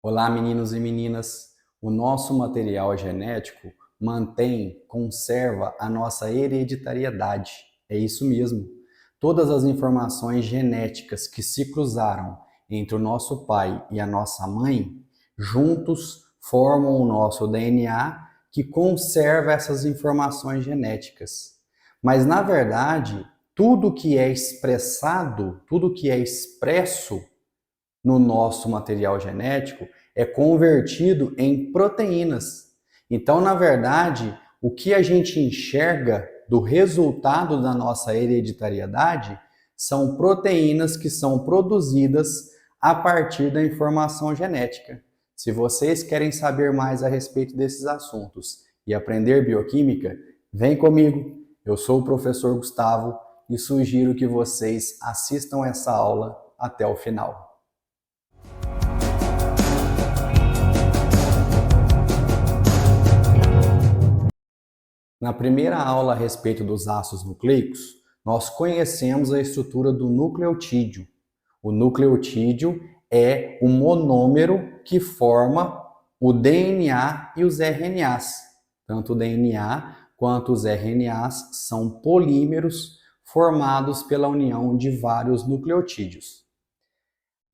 Olá, meninos e meninas. O nosso material genético conserva a nossa hereditariedade. É isso mesmo. Todas as informações genéticas que se cruzaram entre o nosso pai e a nossa mãe, juntos formam o nosso DNA que conserva essas informações genéticas. Mas, na verdade, tudo que é expressado, tudo que é expresso no nosso material genético é convertido em proteínas. Então, na verdade, o que a gente enxerga do resultado da nossa hereditariedade são proteínas que são produzidas a partir da informação genética. Se vocês querem saber mais a respeito desses assuntos e aprender bioquímica, vem comigo. Eu sou o professor Gustavo e sugiro que vocês assistam essa aula até o final. Na primeira aula a respeito dos ácidos nucleicos, nós conhecemos a estrutura do nucleotídeo. O nucleotídeo é o monômero que forma o DNA e os RNAs. Tanto o DNA quanto os RNAs são polímeros formados pela união de vários nucleotídeos.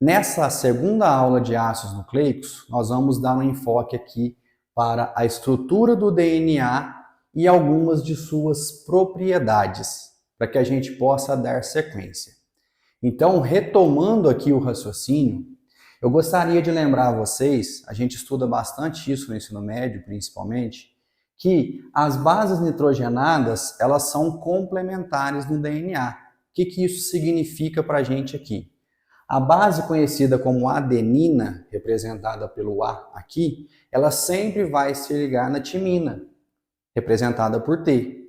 Nessa segunda aula de ácidos nucleicos, nós vamos dar um enfoque aqui para a estrutura do DNA e algumas de suas propriedades, para que a gente possa dar sequência. Então, retomando aqui o raciocínio, eu gostaria de lembrar a vocês, a gente estuda bastante isso no ensino médio, principalmente, que as bases nitrogenadas, elas são complementares no DNA. O que isso significa para a gente aqui? A base conhecida como adenina, representada pelo A aqui, ela sempre vai se ligar na timina, representada por T.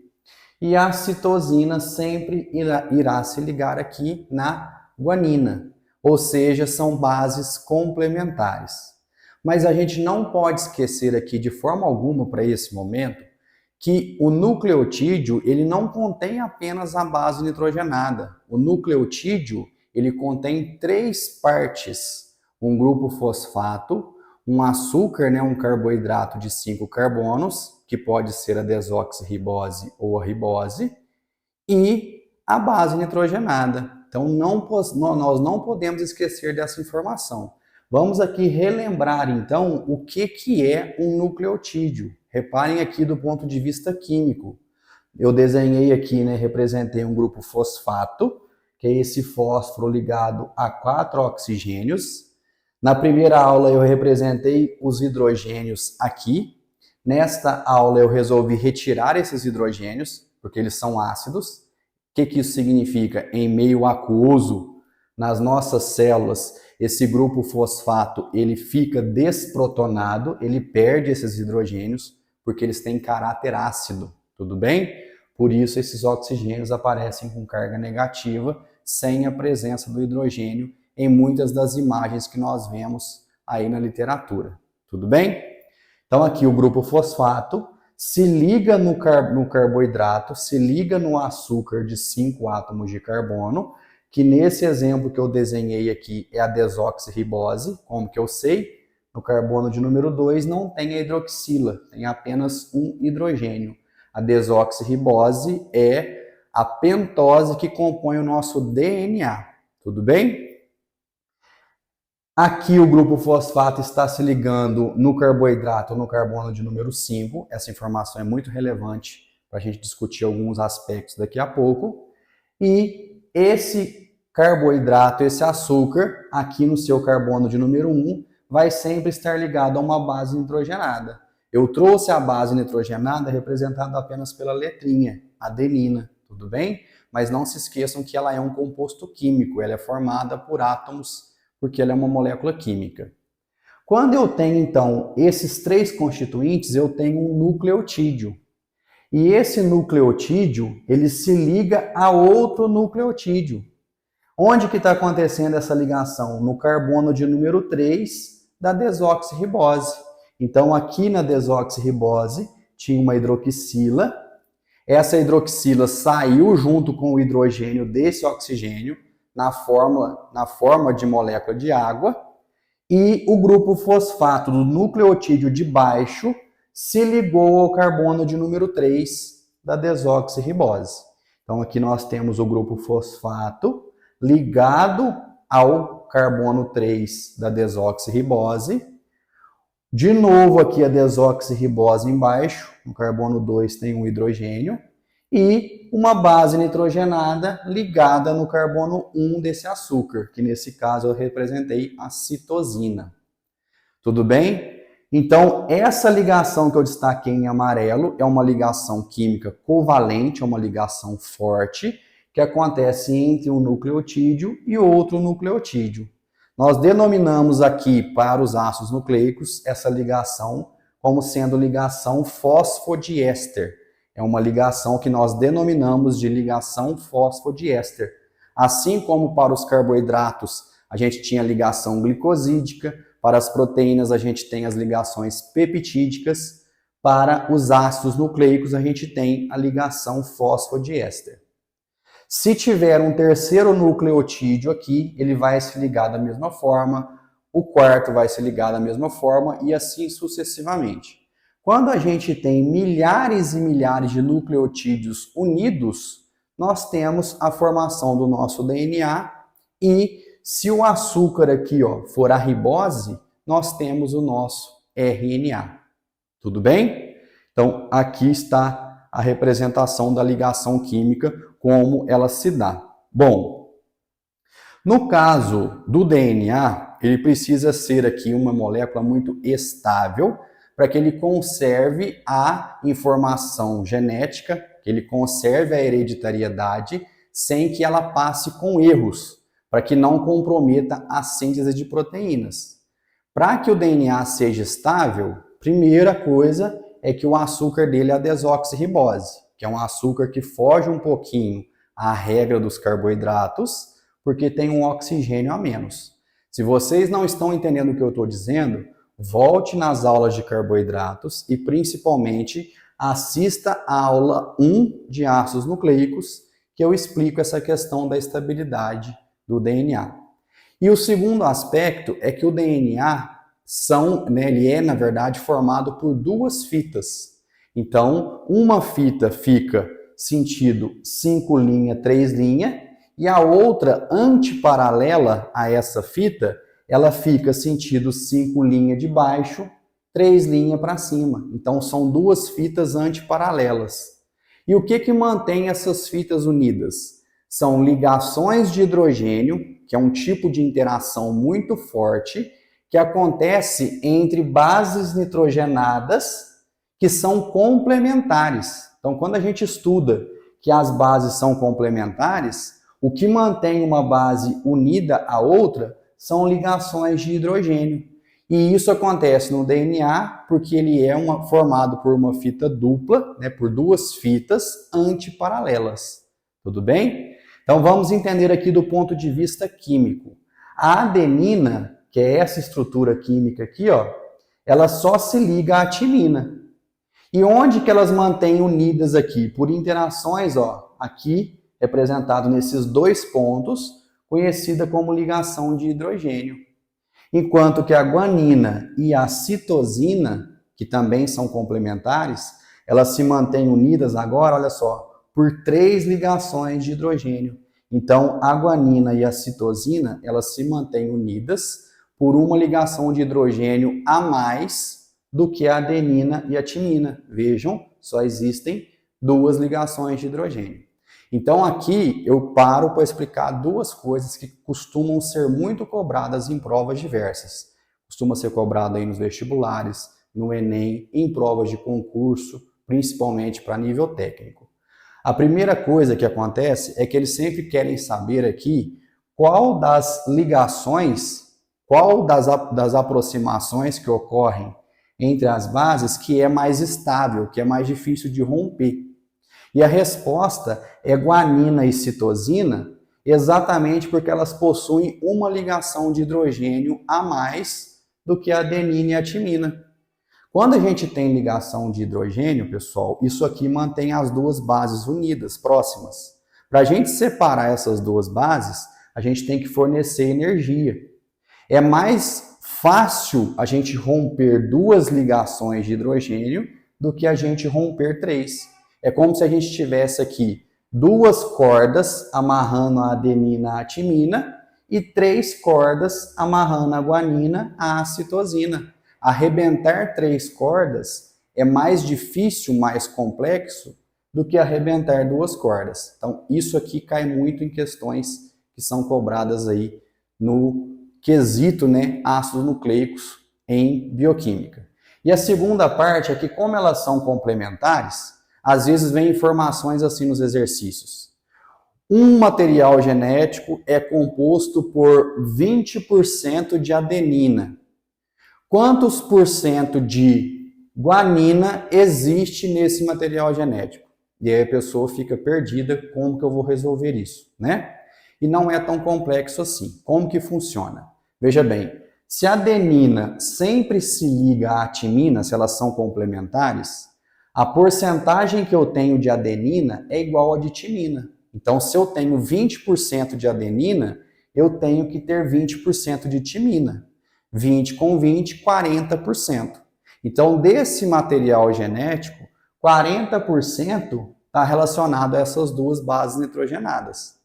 E a citosina sempre irá se ligar aqui na guanina, ou seja, são bases complementares. Mas a gente não pode esquecer aqui de forma alguma para esse momento que o nucleotídeo ele não contém apenas a base nitrogenada. O nucleotídeo ele contém três partes: um grupo fosfato, um açúcar, um carboidrato de 5 carbonos, que pode ser a desoxirribose ou a ribose, e a base nitrogenada. Então, nós não podemos esquecer dessa informação. Vamos aqui relembrar, então, o que é um nucleotídeo. Reparem aqui do ponto de vista químico. Eu desenhei aqui, representei um grupo fosfato, que é esse fósforo ligado a 4 oxigênios. Na primeira aula eu representei os hidrogênios aqui. Nesta aula eu resolvi retirar esses hidrogênios, porque eles são ácidos. O que isso significa? Em meio aquoso, nas nossas células, esse grupo fosfato ele fica desprotonado, ele perde esses hidrogênios, porque eles têm caráter ácido, tudo bem? Por isso esses oxigênios aparecem com carga negativa, sem a presença do hidrogênio em muitas das imagens que nós vemos aí na literatura, tudo bem? Então aqui o grupo fosfato se liga no carboidrato, se liga no açúcar de 5 átomos de carbono, que nesse exemplo que eu desenhei aqui é a desoxirribose. Como que eu sei? No carbono de número 2 não tem a hidroxila, tem apenas um hidrogênio. A desoxirribose é a pentose que compõe o nosso DNA, tudo bem? Aqui o grupo fosfato está se ligando no carboidrato ou no carbono de número 5. Essa informação é muito relevante para a gente discutir alguns aspectos daqui a pouco. E esse carboidrato, esse açúcar, aqui no seu carbono de número 1, vai sempre estar ligado a uma base nitrogenada. Eu trouxe a base nitrogenada representada apenas pela letrinha, adenina, tudo bem? Mas não se esqueçam que ela é um composto químico, ela é formada por átomos, porque ela é uma molécula química. Quando eu tenho, então, esses três constituintes, eu tenho um nucleotídeo. E esse nucleotídeo, ele se liga a outro nucleotídeo. Onde que está acontecendo essa ligação? No carbono de número 3 da desoxirribose. Então, aqui na desoxirribose, tinha uma hidroxila. Essa hidroxila saiu junto com o hidrogênio desse oxigênio, na forma de molécula de água, e o grupo fosfato do nucleotídeo de baixo se ligou ao carbono de número 3 da desoxirribose. Então aqui nós temos o grupo fosfato ligado ao carbono 3 da desoxirribose. De novo aqui a desoxirribose embaixo, no carbono 2 tem um hidrogênio, e uma base nitrogenada ligada no carbono 1 desse açúcar, que nesse caso eu representei a citosina. Tudo bem? Então, essa ligação que eu destaquei em amarelo é uma ligação química covalente, é uma ligação forte, que acontece entre um nucleotídeo e outro nucleotídeo. Nós denominamos aqui, para os ácidos nucleicos, essa ligação como sendo ligação fosfodiéster. É uma ligação que nós denominamos de ligação fosfodiéster. Assim como para os carboidratos a gente tinha ligação glicosídica, para as proteínas a gente tem as ligações peptídicas, para os ácidos nucleicos a gente tem a ligação fosfodiéster. Se tiver um terceiro nucleotídeo aqui, ele vai se ligar da mesma forma, o quarto vai se ligar da mesma forma e assim sucessivamente. Quando a gente tem milhares e milhares de nucleotídeos unidos, nós temos a formação do nosso DNA e se o açúcar aqui for a ribose, nós temos o nosso RNA. Tudo bem? Então, aqui está a representação da ligação química, como ela se dá. Bom, no caso do DNA, ele precisa ser aqui uma molécula muito estável para que ele conserve a informação genética, que ele conserve a hereditariedade, sem que ela passe com erros, para que não comprometa a síntese de proteínas. Para que o DNA seja estável, primeira coisa é que o açúcar dele é a desoxirribose, que é um açúcar que foge um pouquinho à regra dos carboidratos, porque tem um oxigênio a menos. Se vocês não estão entendendo o que eu estou dizendo, volte nas aulas de carboidratos e principalmente assista a aula 1 de ácidos nucleicos, que eu explico essa questão da estabilidade do DNA. E o segundo aspecto é que o DNA ele é, na verdade, formado por duas fitas. Então, uma fita fica sentido 5' 3', e a outra, antiparalela a essa fita, ela fica sentido 5' de baixo, 3' para cima. Então, são duas fitas antiparalelas. E o que mantém essas fitas unidas? São ligações de hidrogênio, que é um tipo de interação muito forte, que acontece entre bases nitrogenadas que são complementares. Então, quando a gente estuda que as bases são complementares, o que mantém uma base unida à outra são ligações de hidrogênio. E isso acontece no DNA porque ele é formado por uma fita dupla, por duas fitas antiparalelas. Tudo bem? Então vamos entender aqui do ponto de vista químico. A adenina, que é essa estrutura química aqui, ela só se liga à timina. E onde que elas mantêm unidas aqui? Por interações, aqui representado nesses dois pontos, conhecida como ligação de hidrogênio. Enquanto que a guanina e a citosina, que também são complementares, elas se mantêm unidas agora, olha só, por 3 ligações de hidrogênio. Então, a guanina e a citosina, elas se mantêm unidas por uma ligação de hidrogênio a mais do que a adenina e a timina. Vejam, só existem 2 ligações de hidrogênio. Então, aqui eu paro para explicar 2 coisas que costumam ser muito cobradas em provas diversas. Costuma ser cobrado aí nos vestibulares, no Enem, em provas de concurso, principalmente para nível técnico. A primeira coisa que acontece é que eles sempre querem saber aqui qual das ligações, qual das aproximações que ocorrem entre as bases que é mais estável, que é mais difícil de romper. E a resposta é guanina e citosina, exatamente porque elas possuem uma ligação de hidrogênio a mais do que a adenina e a timina. Quando a gente tem ligação de hidrogênio, pessoal, isso aqui mantém as 2 bases unidas, próximas. Para a gente separar essas 2 bases, a gente tem que fornecer energia. É mais fácil a gente romper 2 ligações de hidrogênio do que a gente romper 3. É como se a gente tivesse aqui 2 cordas amarrando a adenina à timina e 3 cordas amarrando a guanina à citosina. Arrebentar 3 cordas é mais difícil, mais complexo do que arrebentar 2 cordas. Então, isso aqui cai muito em questões que são cobradas aí no quesito, né, ácidos nucleicos em bioquímica. E a segunda parte é que, como elas são complementares, às vezes vem informações assim nos exercícios. Um material genético é composto por 20% de adenina. Quantos por cento de guanina existe nesse material genético? E aí a pessoa fica perdida, como que eu vou resolver isso, né? E não é tão complexo assim. Como que funciona? Veja bem, se a adenina sempre se liga à timina, se elas são complementares, a porcentagem que eu tenho de adenina é igual à de timina. Então, se eu tenho 20% de adenina, eu tenho que ter 20% de timina. 20 com 20, 40%. Então, desse material genético, 40% está relacionado a essas 2 bases nitrogenadas.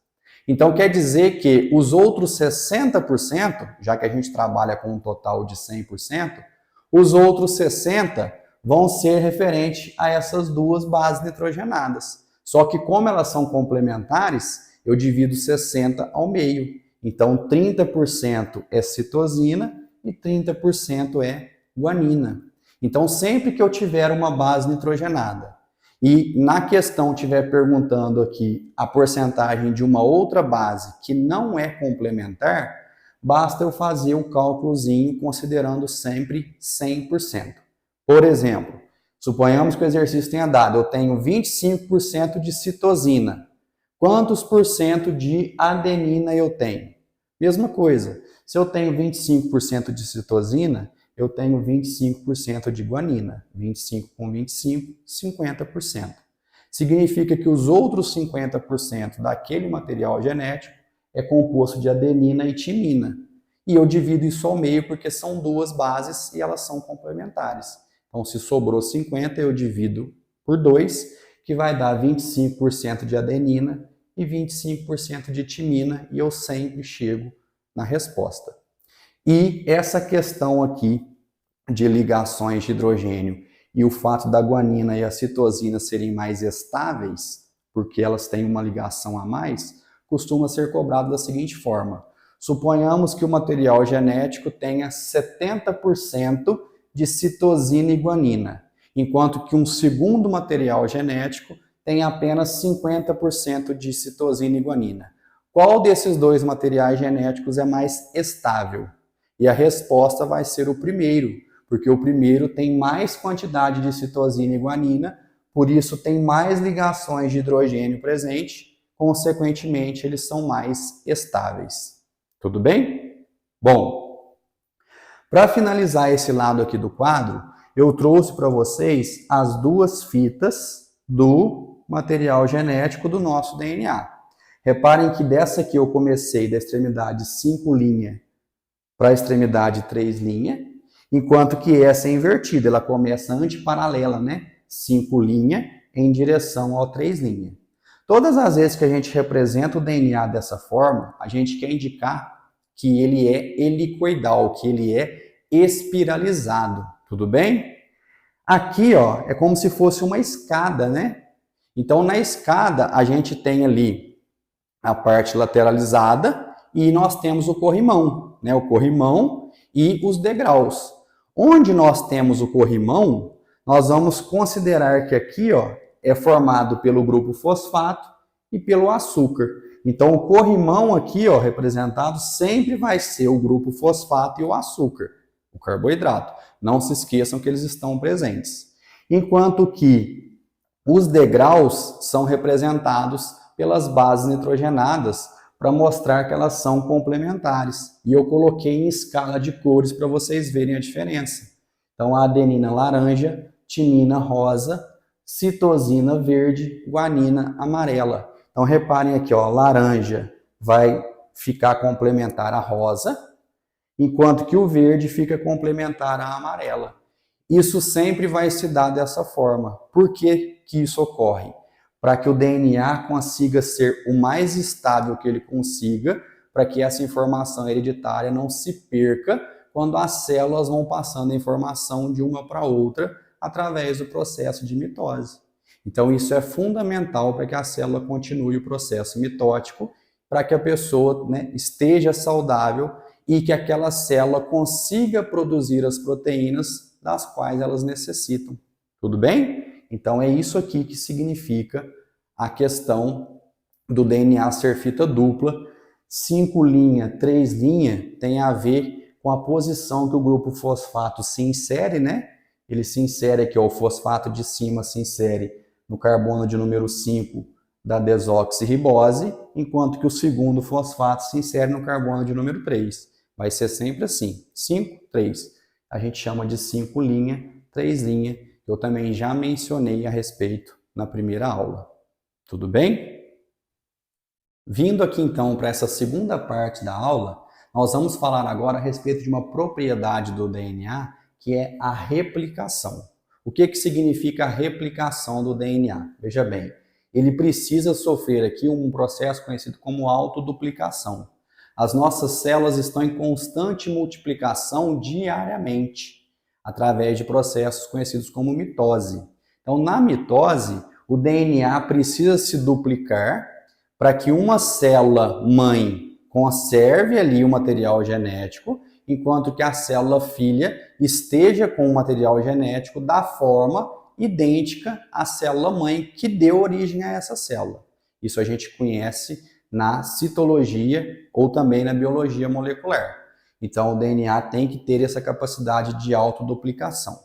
Então, quer dizer que os outros 60%, já que a gente trabalha com um total de 100%, os outros 60% vão ser referentes a essas 2 bases nitrogenadas. Só que como elas são complementares, eu divido 60 ao meio. Então, 30% é citosina e 30% é guanina. Então, sempre que eu tiver uma base nitrogenada e na questão estiver perguntando aqui a porcentagem de uma outra base que não é complementar, basta eu fazer o cálculozinho considerando sempre 100%. Por exemplo, suponhamos que o exercício tenha dado, eu tenho 25% de citosina. Quantos por cento de adenina eu tenho? Mesma coisa, se eu tenho 25% de citosina, eu tenho 25% de guanina. 25 com 25, 50%. Significa que os outros 50% daquele material genético é composto de adenina e timina. E eu divido isso ao meio porque são 2 bases e elas são complementares. Então, se sobrou 50, eu divido por 2, que vai dar 25% de adenina e 25% de timina, e eu sempre chego na resposta. E essa questão aqui de ligações de hidrogênio e o fato da guanina e a citosina serem mais estáveis, porque elas têm uma ligação a mais, costuma ser cobrado da seguinte forma. Suponhamos que o material genético tenha 70% de citosina e guanina, enquanto que um segundo material genético tem apenas 50% de citosina e guanina. Qual desses 2 materiais genéticos é mais estável? E a resposta vai ser o primeiro, porque o primeiro tem mais quantidade de citosina e guanina, por isso tem mais ligações de hidrogênio presente, consequentemente eles são mais estáveis. Tudo bem? Bom, para finalizar esse lado aqui do quadro, eu trouxe para vocês as 2 fitas do material genético do nosso DNA. Reparem que dessa aqui eu comecei da extremidade 5' para a extremidade 3', enquanto que essa é invertida, ela começa antiparalela, né? 5' em direção ao 3'. Todas as vezes que a gente representa o DNA dessa forma, a gente quer indicar que ele é helicoidal, que ele é espiralizado, tudo bem? Aqui, ó, é como se fosse uma escada, né? Então, na escada, a gente tem ali a parte lateralizada e nós temos o corrimão, né? O corrimão e os degraus. Onde nós temos o corrimão, nós vamos considerar que aqui, ó, é formado pelo grupo fosfato e pelo açúcar. Então, o corrimão aqui, ó, representado, sempre vai ser o grupo fosfato e o açúcar, o carboidrato. Não se esqueçam que eles estão presentes. Enquanto que os degraus são representados pelas bases nitrogenadas para mostrar que elas são complementares. E eu coloquei em escala de cores para vocês verem a diferença. Então, a adenina laranja, timina rosa, citosina verde, guanina amarela. Então, reparem aqui, ó, laranja vai ficar complementar a rosa, enquanto que o verde fica complementar à amarela. Isso sempre vai se dar dessa forma. Por que que isso ocorre? Para que o DNA consiga ser o mais estável que ele consiga, para que essa informação hereditária não se perca quando as células vão passando a informação de uma para outra através do processo de mitose. Então, isso é fundamental para que a célula continue o processo mitótico, para que a pessoa, né, esteja saudável e que aquela célula consiga produzir as proteínas das quais elas necessitam. Tudo bem? Então, é isso aqui que significa a questão do DNA ser fita dupla. 5' 3' tem a ver com a posição que o grupo fosfato se insere, né? Ele se insere aqui, ó, o fosfato de cima se insere no carbono de número 5 da desoxirribose, enquanto que o segundo fosfato se insere no carbono de número 3. Vai ser sempre assim, 5, 3. A gente chama de 5', 3', que eu também já mencionei a respeito na primeira aula. Tudo bem? Vindo aqui então para essa segunda parte da aula, nós vamos falar agora a respeito de uma propriedade do DNA, que é a replicação. O que significa a replicação do DNA? Veja bem, ele precisa sofrer aqui um processo conhecido como autoduplicação. As nossas células estão em constante multiplicação diariamente, através de processos conhecidos como mitose. Então, na mitose, o DNA precisa se duplicar para que uma célula mãe conserve ali o material genético, enquanto que a célula filha esteja com o material genético da forma idêntica à célula mãe que deu origem a essa célula. Isso a gente conhece na citologia ou também na biologia molecular. Então, o DNA tem que ter essa capacidade de autoduplicação.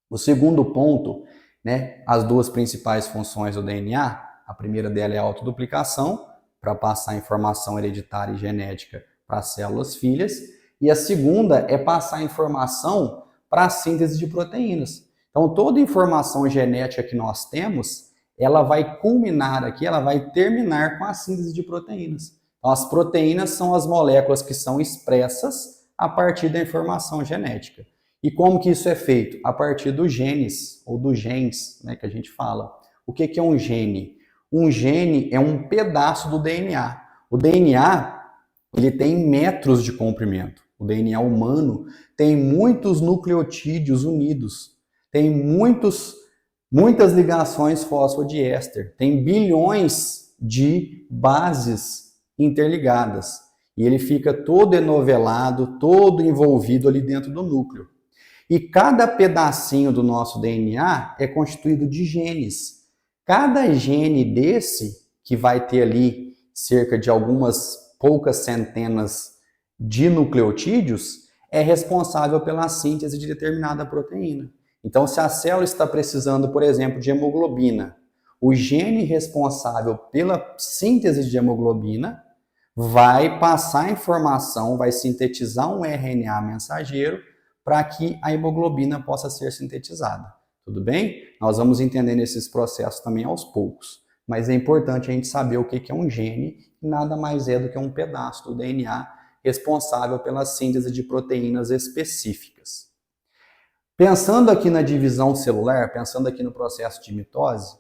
O segundo ponto, né, as duas principais funções do DNA, a primeira dela é a autoduplicação, para passar informação hereditária e genética para as células filhas, e a segunda é passar informação para a síntese de proteínas. Então, toda informação genética que nós temos, ela vai culminar aqui, ela vai terminar com a síntese de proteínas. Então, as proteínas são as moléculas que são expressas a partir da informação genética. E como que isso é feito? A partir dos genes, ou dos gens, né, que a gente fala. O que é um gene? Um gene é um pedaço do DNA. O DNA, ele tem metros de comprimento. O DNA humano tem muitos nucleotídeos unidos, tem muitas ligações fosfodiéster, tem bilhões de bases interligadas. E ele fica todo enovelado, todo envolvido ali dentro do núcleo. E cada pedacinho do nosso DNA é constituído de genes. Cada gene desse, que vai ter ali cerca de algumas poucas centenas de nucleotídeos, é responsável pela síntese de determinada proteína. Então, se a célula está precisando, por exemplo, de hemoglobina, o gene responsável pela síntese de hemoglobina vai passar a informação, vai sintetizar um RNA mensageiro para que a hemoglobina possa ser sintetizada. Tudo bem? Nós vamos entendendo esses processos também aos poucos. Mas é importante a gente saber o que é um gene, que nada mais é do que um pedaço do DNA responsável pela síntese de proteínas específicas. Pensando aqui na divisão celular, pensando aqui no processo de mitose,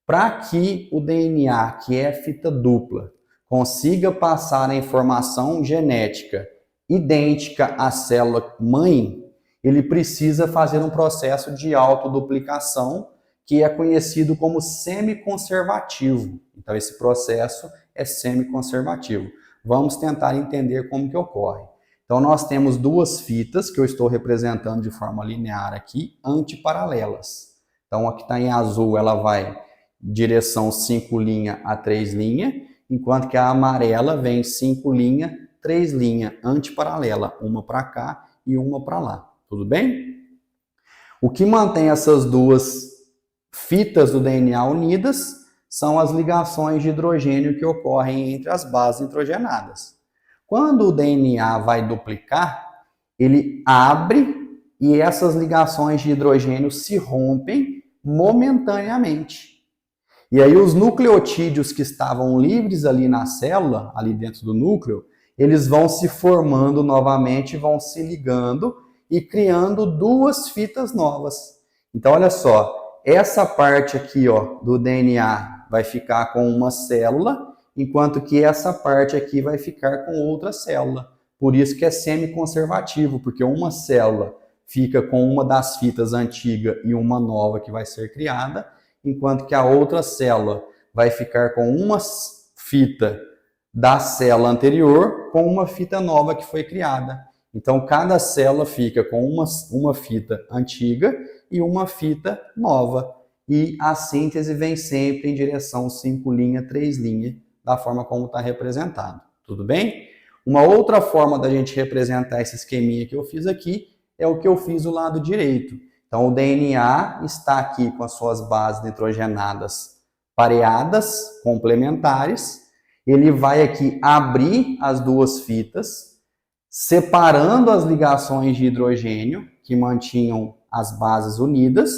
para que o DNA, que é fita dupla, consiga passar a informação genética idêntica à célula mãe, ele precisa fazer um processo de autoduplicação que é conhecido como semiconservativo. Então, esse processo é semiconservativo. Vamos tentar entender como que ocorre. Então, nós temos duas fitas que eu estou representando de forma linear aqui, antiparalelas. Então, a que está em azul, ela vai direção 5' a 3', enquanto que a amarela vem 5', 3', antiparalela, uma para cá e uma para lá. Tudo bem? O que mantém essas duas fitas do DNA unidas são as ligações de hidrogênio que ocorrem entre as bases nitrogenadas. Quando o DNA vai duplicar, ele abre e essas ligações de hidrogênio se rompem momentaneamente. E aí os nucleotídeos que estavam livres ali na célula, ali dentro do núcleo, eles vão se formando novamente, vão se ligando e criando duas fitas novas. Então, olha só, essa parte aqui, ó, do DNA vai ficar com uma célula, enquanto que essa parte aqui vai ficar com outra célula. Por isso que é semiconservativo, porque uma célula fica com uma das fitas antiga e uma nova que vai ser criada, enquanto que a outra célula vai ficar com uma fita da célula anterior com uma fita nova que foi criada. Então, cada célula fica com uma fita antiga e uma fita nova. E a síntese vem sempre em direção 5 linha, 3 linha, da forma como está representado. Tudo bem? Uma outra forma da gente representar esse esqueminha que eu fiz aqui é o que eu fiz do lado direito. Então, o DNA está aqui com as suas bases nitrogenadas pareadas, complementares. Ele vai aqui abrir as duas fitas, separando as ligações de hidrogênio que mantinham as bases unidas,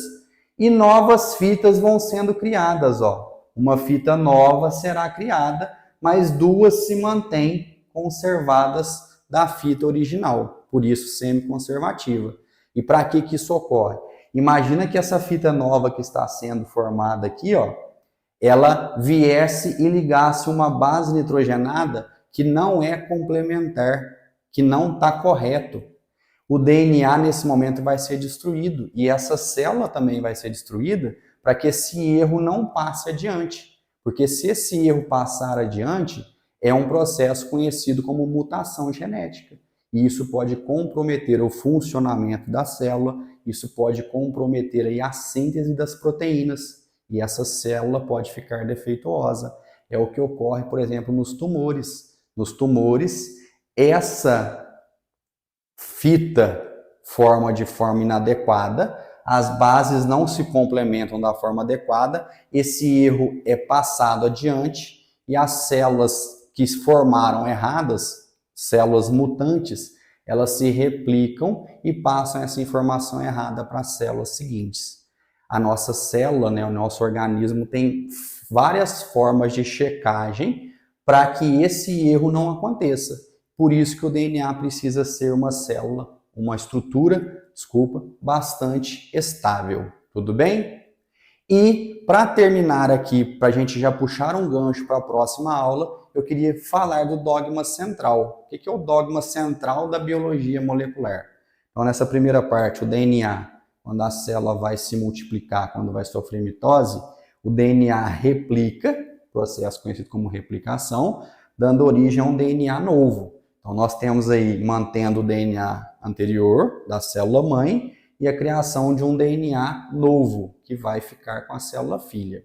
e novas fitas vão sendo criadas, ó. Uma fita nova será criada, mas duas se mantêm conservadas da fita original, por isso semiconservativa. E para que isso ocorre? Imagina que essa fita nova que está sendo formada aqui, ó, ela viesse e ligasse uma base nitrogenada que não é complementar, que não está correto. O DNA nesse momento vai ser destruído e essa célula também vai ser destruída para que esse erro não passe adiante. Porque se esse erro passar adiante, é um processo conhecido como mutação genética. E isso pode comprometer o funcionamento da célula, isso pode comprometer aí a síntese das proteínas. E essa célula pode ficar defeituosa. É o que ocorre, por exemplo, nos tumores. Nos tumores, essa fita forma de forma inadequada, as bases não se complementam da forma adequada, esse erro é passado adiante e as células que se formaram erradas, células mutantes, elas se replicam e passam essa informação errada para as células seguintes. A nossa célula, né, o nosso organismo tem várias formas de checagem para que esse erro não aconteça. Por isso que o DNA precisa ser uma célula, uma estrutura, bastante estável. Tudo bem? E para terminar aqui, para a gente já puxar um gancho para a próxima aula, eu queria falar do dogma central. O que é o dogma central da biologia molecular? Então, nessa primeira parte, o DNA, quando a célula vai se multiplicar, quando vai sofrer mitose, o DNA replica, processo conhecido como replicação, dando origem a um DNA novo. Então, nós temos aí, mantendo o DNA anterior da célula mãe, e a criação de um DNA novo, que vai ficar com a célula filha.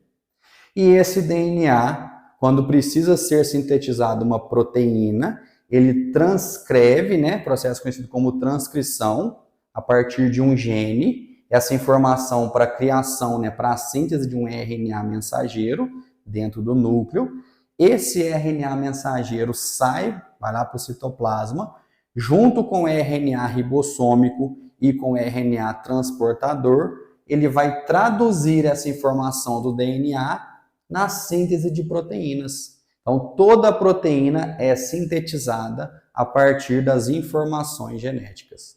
E esse DNA, quando precisa ser sintetizada uma proteína, ele transcreve, né, processo conhecido como transcrição, a partir de um gene, essa informação para a criação, né, para a síntese de um RNA mensageiro dentro do núcleo. Esse RNA mensageiro sai, vai lá para o citoplasma, junto com o RNA ribossômico e com o RNA transportador, ele vai traduzir essa informação do DNA na síntese de proteínas. Então, toda a proteína é sintetizada a partir das informações genéticas.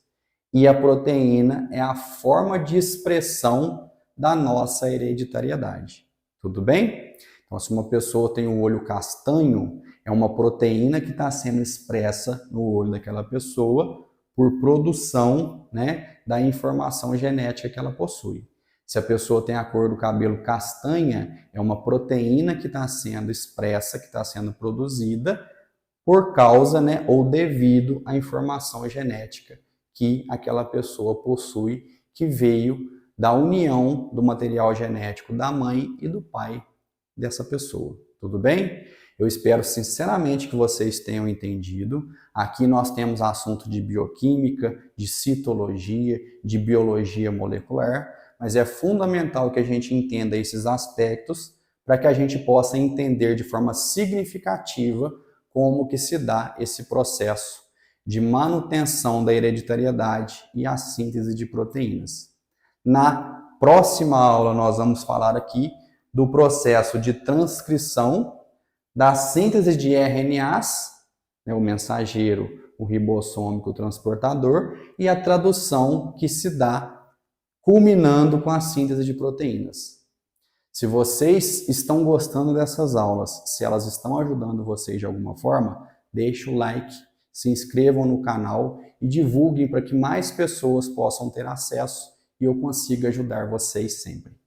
E a proteína é a forma de expressão da nossa hereditariedade. Tudo bem? Então, se uma pessoa tem um olho castanho, é uma proteína que está sendo expressa no olho daquela pessoa por produção, né, da informação genética que ela possui. Se a pessoa tem a cor do cabelo castanha, é uma proteína que está sendo expressa, que está sendo produzida por causa, né, ou devido à informação genética que aquela pessoa possui, que veio da união do material genético da mãe e do pai dessa pessoa. Tudo bem? Eu espero sinceramente que vocês tenham entendido. Aqui nós temos assunto de bioquímica, de citologia, de biologia molecular, mas é fundamental que a gente entenda esses aspectos para que a gente possa entender de forma significativa como que se dá esse processo de manutenção da hereditariedade e a síntese de proteínas. Na próxima aula nós vamos falar aqui do processo de transcrição da síntese de RNAs né, o mensageiro, o ribossômico, o transportador, e a tradução que se dá culminando com a síntese de proteínas. Se vocês estão gostando dessas aulas, se elas estão ajudando vocês de alguma forma, deixe o like, se inscrevam no canal e divulguem para que mais pessoas possam ter acesso e eu consiga ajudar vocês sempre.